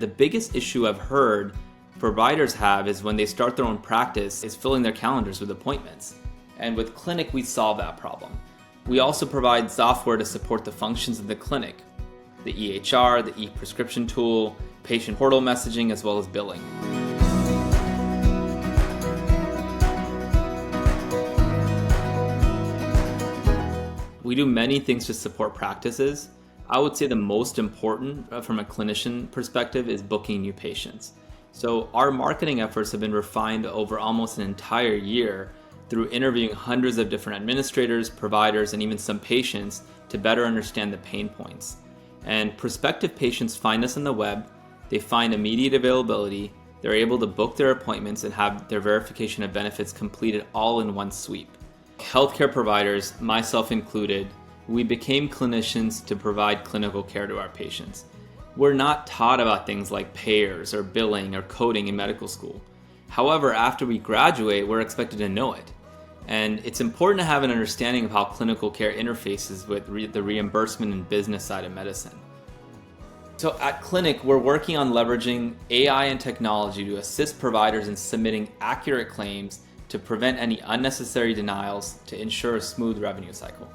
The biggest issue I've heard providers have is when they start their own practice is filling their calendars with appointments. And with Clinic, we solve that problem. We also provide software to support the functions of the clinic, the EHR, the e-prescription tool, patient portal messaging, as well as billing. We do many things to support practices. I would say the most important from a clinician perspective is booking new patients. So our marketing efforts have been refined over almost an entire year through interviewing hundreds of different administrators, providers, and even some patients to better understand the pain points. And prospective patients find us on the web, they find immediate availability, they're able to book their appointments and have their verification of benefits completed all in one sweep. Healthcare providers, myself included, we became clinicians to provide clinical care to our patients. We're not taught about things like payers or billing or coding in medical school. However, after we graduate, we're expected to know it. And it's important to have an understanding of how clinical care interfaces with the reimbursement and business side of medicine. So at Clinic, we're working on leveraging AI and technology to assist providers in submitting accurate claims to prevent any unnecessary denials to ensure a smooth revenue cycle.